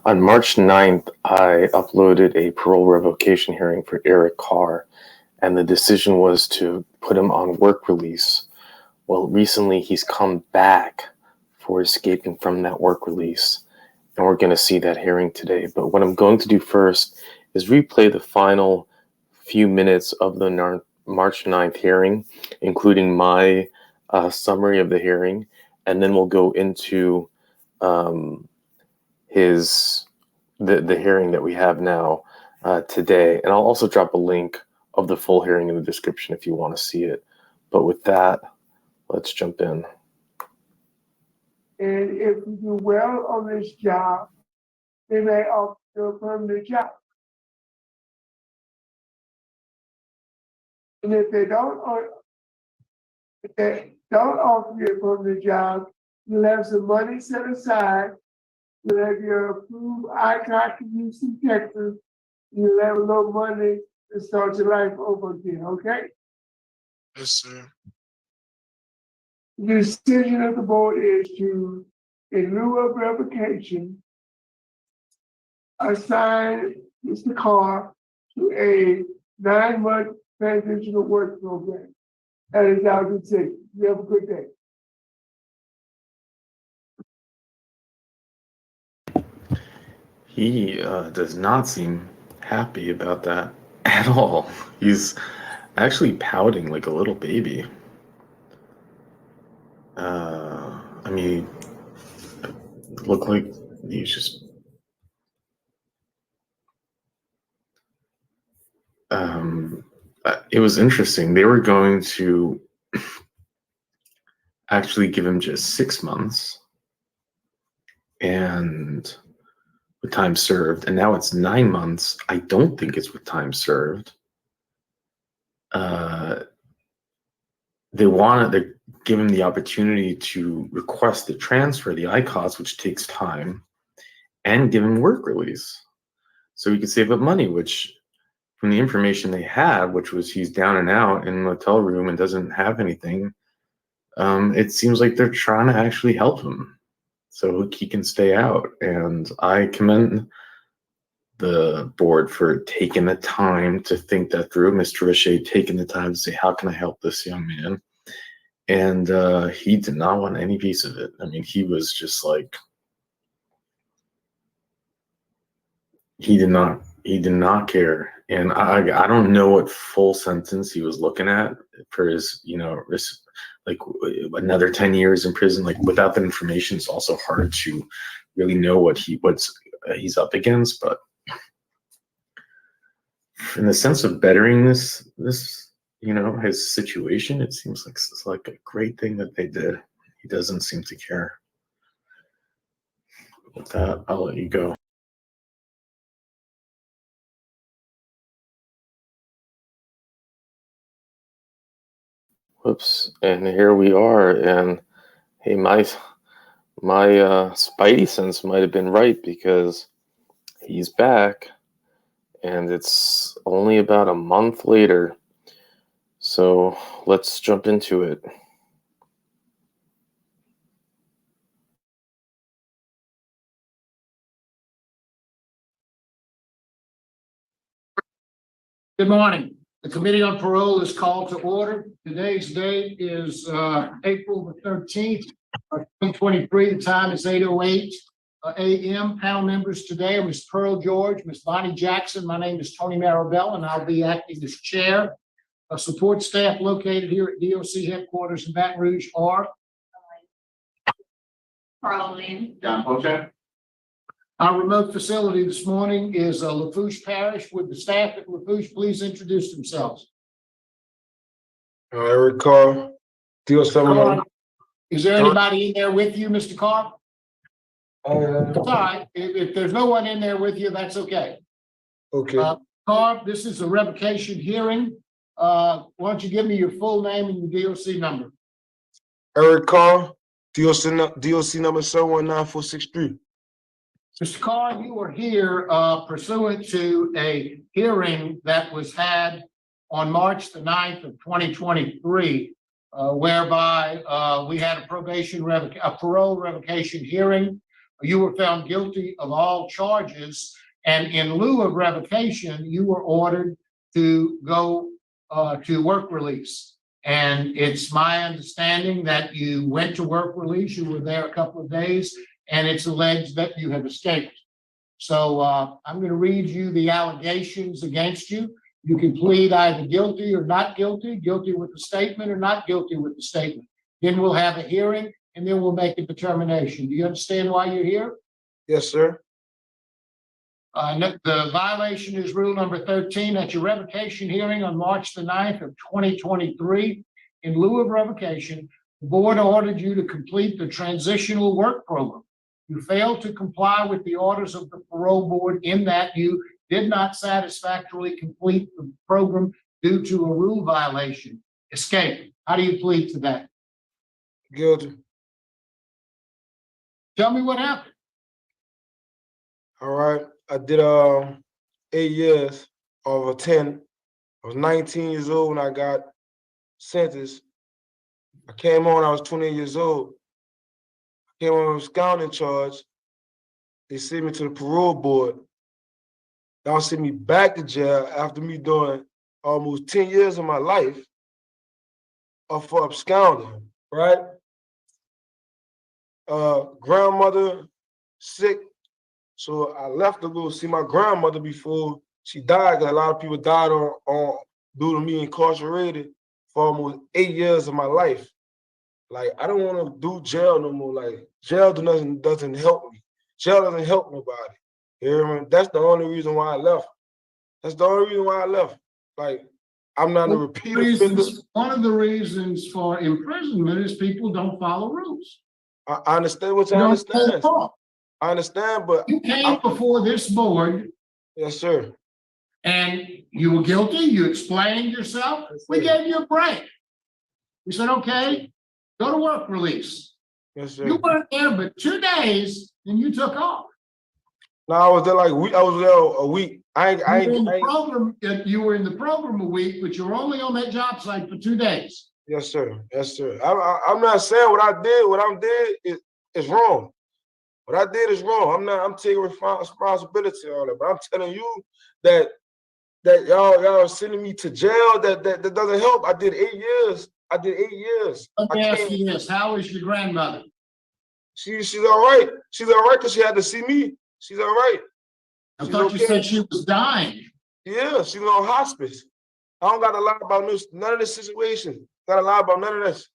On March 9th, I uploaded a parole revocation hearing for Eric Carr, and the decision was to put him on work release. Well, recently he's come back for escaping from that work release, and we're going to see that hearing today. But what I'm going to do first is replay the final few minutes of the March 9th hearing, including my summary of the hearing, and then we'll go into the hearing that we have now today. And I'll also drop a link of the full hearing in the description if you want to see it. But with that, let's jump in. And if you do well on this job, they may offer you a permanent job. And if they don't offer you a permanent job, you'll have some money set aside. You'll have your approved eye contribution in Texas. You'll have a little money to start your life over again, okay? Yes, sir. The decision of the board is to, in lieu of revocation, assign Mr. Carr to a 9-month transitional work program. That is our decision. You have a good day. He does not seem happy about that at all. He's actually pouting like a little baby. I mean, it looked like he's just it was interesting. They were going to actually give him just 6 months and with time served, and now it's 9 months. I don't think it's with time served. They give him the opportunity to request the transfer, the ICOS, which takes time, and give him work release. So he could save up money, which from the information they had, which was he's down and out in a motel room and doesn't have anything, it seems like they're trying to actually help him so he can stay out. And I commend the board for taking the time to think that through. Mr. Richey taking the time to say, how can I help this young man? And he did not want any piece of it. I mean, he was just like, he did not care. And I don't know what full sentence he was looking at for his, like another 10 years in prison. Like without that information, it's also hard to really know what he's up against. But in the sense of bettering this his situation, it seems like it's like a great thing that they did. He doesn't seem to care. With that, I'll let you go. Whoops, and here we are, and hey, my spidey sense might have been right, because he's back, and it's only about a month later. So let's jump into it. Good morning. The Committee on Parole is called to order. Today's date is April the 13th, 2023. The time is 8:08 a.m. Panel members today are Ms. Pearl George, Ms. Bonnie Jackson. My name is Tony Marabell, and I'll be acting as chair. Support staff located here at DOC headquarters in Baton Rouge are Parole. John Poche. Our remote facility this morning is Lafourche Parish. Would the staff at Lafourche please introduce themselves? Eric Carr, DOC. Is there anybody in there with you, Mr. Carr? It's all right. If there's no one in there with you, that's okay. Okay. Carr, this is a revocation hearing. Why don't you give me your full name and your DOC number? Eric Carr, DOC number 719-463. Mr. Carr, you are here pursuant to a hearing that was had on March the 9th of 2023, whereby we had a parole revocation hearing you were found guilty of all charges, and in lieu of revocation, you were ordered to go to work release. And it's my understanding that you went to work release, you were there a couple of days, and it's alleged that you have escaped. So I'm going to read you the allegations against you. You can plead either guilty or not guilty, guilty with the statement or not guilty with the statement. Then we'll have a hearing, and then we'll make a determination. Do you understand why you're here? Yes, sir. The violation is rule number 13 at your revocation hearing on March the 9th of 2023. In lieu of revocation, the board ordered you to complete the transitional work program. You failed to comply with the orders of the parole board in that you did not satisfactorily complete the program due to a rule violation. Escape. How do you plead to that? Guilty. Tell me what happened. All right. I did 8 years over 10. I was 19 years old when I got sentenced. I came on, I was 28 years old. I came on with a scouting charge. They sent me to the parole board. Y'all sent me back to jail after me doing almost 10 years of my life for absconding, right? Grandmother sick. So I left to go see my grandmother before she died, because a lot of people died on due to me incarcerated for almost 8 years of my life. Like, I don't want to do jail no more. Like, jail doesn't help me. Jail doesn't help nobody. You hear me? That's the only reason why I left. That's the only reason why I left. Like, I'm not a repeat offender. One of the reasons for imprisonment is people don't follow rules. I understand what you understand. I understand, but you came before this board. Yes, sir. And you were guilty. You explained yourself. Yes, we gave you a break. We said, okay, go to work release. Yes, sir. You weren't there but 2 days, and you took off. No, I was there like a week. I was there a week. You were in the program a week, but you were only on that job site for 2 days. Yes, sir. Yes, sir. I'm not saying what I did. What I did is wrong. What I did is wrong. I'm taking responsibility on it. But I'm telling you that y'all sending me to jail. That doesn't help. I did 8 years. Let me ask you this: how is your grandmother? She's all right. She's all right because she had to see me. She's all right. I thought you said she was dying. Yeah, she's on hospice. I don't got to lie about none of this situation. Got to lie about none of this.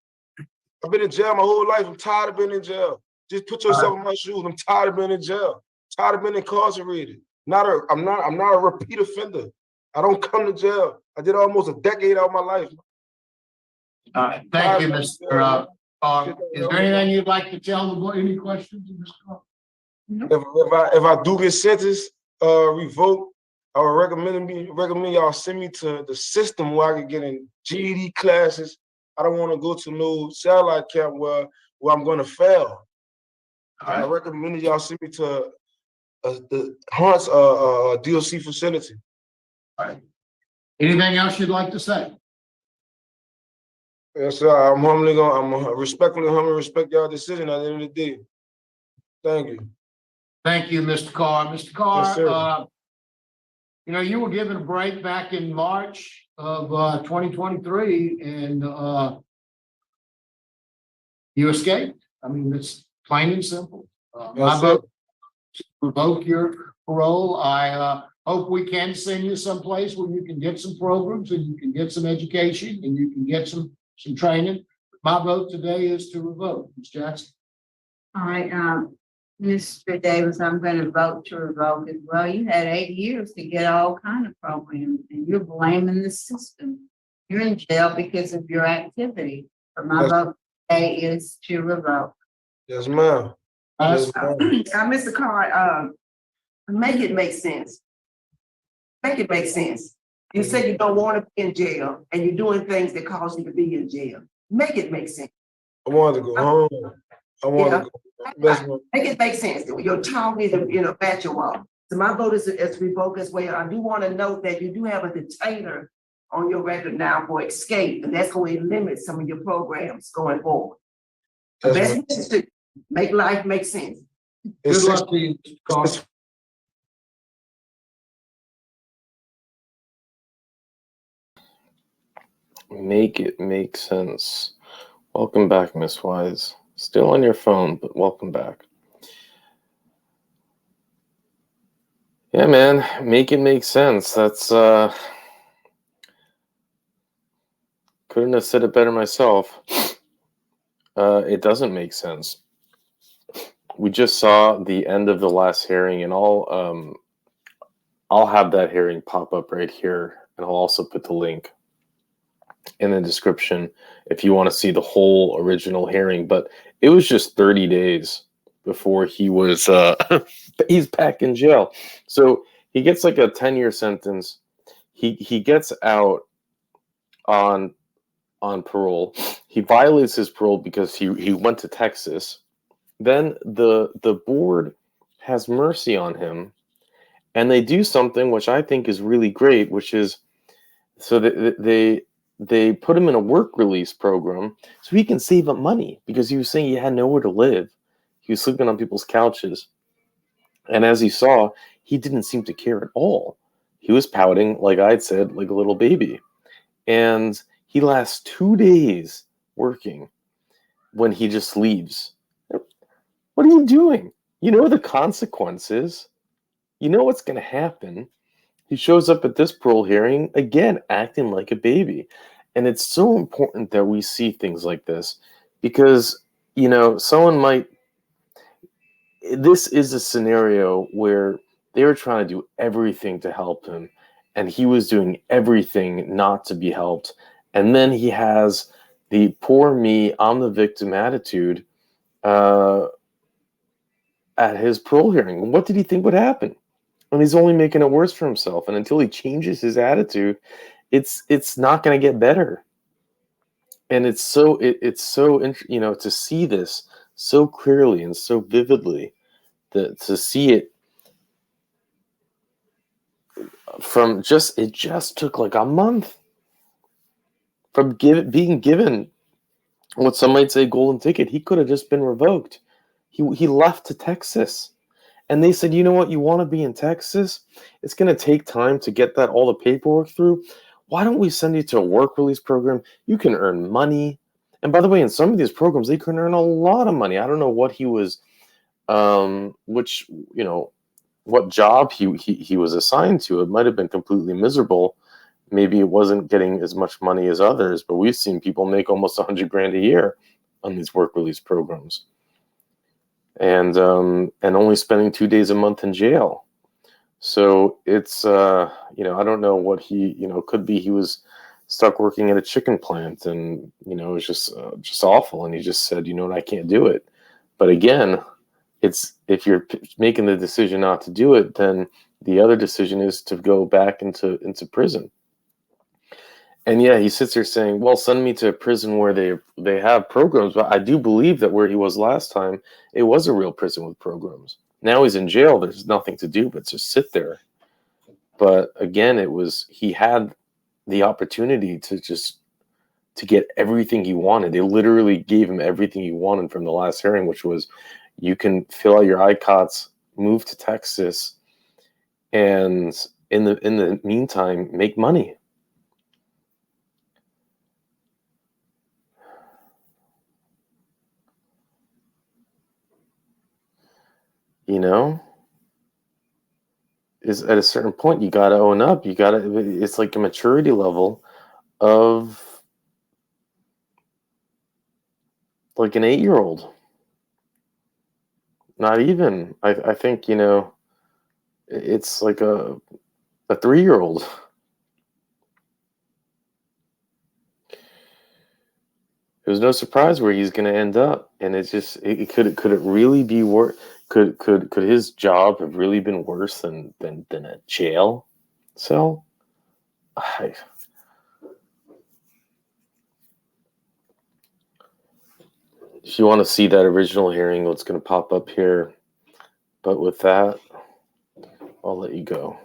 I've been in jail my whole life. I'm tired of being in jail. Just put yourself in my shoes. I'm tired of being in jail. Tired of being incarcerated. I'm not a repeat offender. I don't come to jail. I did almost a decade out of my life. All right. Thank you, Mr. Carr. Is there anything you'd like to tell the board? Any questions, Mr. Carr? If I do get sentenced, revoked, I would recommend y'all send me to the system where I can get in GED classes. I don't want to go to no satellite camp where I'm going to fail. Right. I recommend y'all send me to the Hunt's DOC facility. All right. Anything else you'd like to say? Yes, sir. I'm respectfully respect y'all decision at the end of the day. Thank you. Thank you, Mr. Carr. Mr. Carr, yes, you were given a break back in March of 2023, and you escaped. I mean, it's plain and simple. My vote to revoke your parole. I hope we can send you someplace where you can get some programs and you can get some education and you can get some training. My vote today is to revoke. Ms. Jackson. All right, Mr. Davis, I'm going to vote to revoke as well. You had 8 years to get all kind of programs, and you're blaming the system. You're in jail because of your activity. But my vote today is to revoke. Yes, ma'am. Mr. Carr, make it make sense. Make it make sense. You say you don't want to be in jail, and you're doing things that cause you to be in jail. Make it make sense. I wanted to go home. I want to go. Make it make sense. Your tongue is a match your wall. So my vote is revoke as well. I do want to note that you do have a detainer on your record now for escape, and that's going to limit some of your programs going forward. The best is to make life make sense. It's Good six- luck to you, Mr. Carr. Make it make sense. Welcome back, Miss Wise. Still on your phone, but welcome back. Yeah, man, make it make sense. That's couldn't have said it better myself. It doesn't make sense. We just saw the end of the last hearing, and I'll have that hearing pop up right here, and I'll also put the link in the description if you want to see the whole original hearing. But it was just 30 days before he was he's back in jail. So he gets like a 10-year sentence. He gets out on parole. He violates his parole because he went to Texas. Then the board has mercy on him, and they do something which I think is really great, which is so they put him in a work release program so he can save up money, because he was saying he had nowhere to live. He was sleeping on people's couches. And as he saw, he didn't seem to care at all. He was pouting, like I'd said, like a little baby. And he lasts 2 days working when he just leaves. What are you doing? You know the consequences. You know what's going to happen. He shows up at this parole hearing, again, acting like a baby. And it's so important that we see things like this because, you know, this is a scenario where they were trying to do everything to help him, and he was doing everything not to be helped. And then he has the poor me, I'm the victim attitude at his parole hearing. What did he think would happen? And he's only making it worse for himself. And until he changes his attitude, it's not going to get better. And it's so to see this so clearly and so vividly, to see it from it just took like a month from being given what some might say golden ticket. He could have just been revoked. He left to Texas. And they said, you know what, you want to be in Texas? It's going to take time to get all the paperwork through. Why don't we send you to a work release program? You can earn money. And by the way, in some of these programs, they can earn a lot of money. I don't know what he was, what job he was assigned to. It might have been completely miserable. Maybe it wasn't getting as much money as others, but we've seen people make almost $100,000 a year on these work release programs. And only spending 2 days a month in jail. So it's I don't know what could be he was stuck working at a chicken plant, and it was just awful, and he just said, you know what, I can't do it. But again, it's if you're making the decision not to do it, then the other decision is to go back into prison. And yeah, he sits there saying, well, send me to a prison where they have programs. But I do believe that where he was last time, it was a real prison with programs. Now he's in jail. There's nothing to do but just sit there. But again, he had the opportunity to get everything he wanted. They literally gave him everything he wanted from the last hearing, which was, you can fill out your ICOTS, move to Texas, and in the meantime, make money. Is at a certain point you got to own up. It's like a maturity level of like an 8-year-old. Not even. I think, it's like a 3-year-old. There's no surprise where he's going to end up, and it's just could it really be worse? Could his job have really been worse than a jail cell? If you want to see that original hearing, it's going to pop up here. But with that, I'll let you go.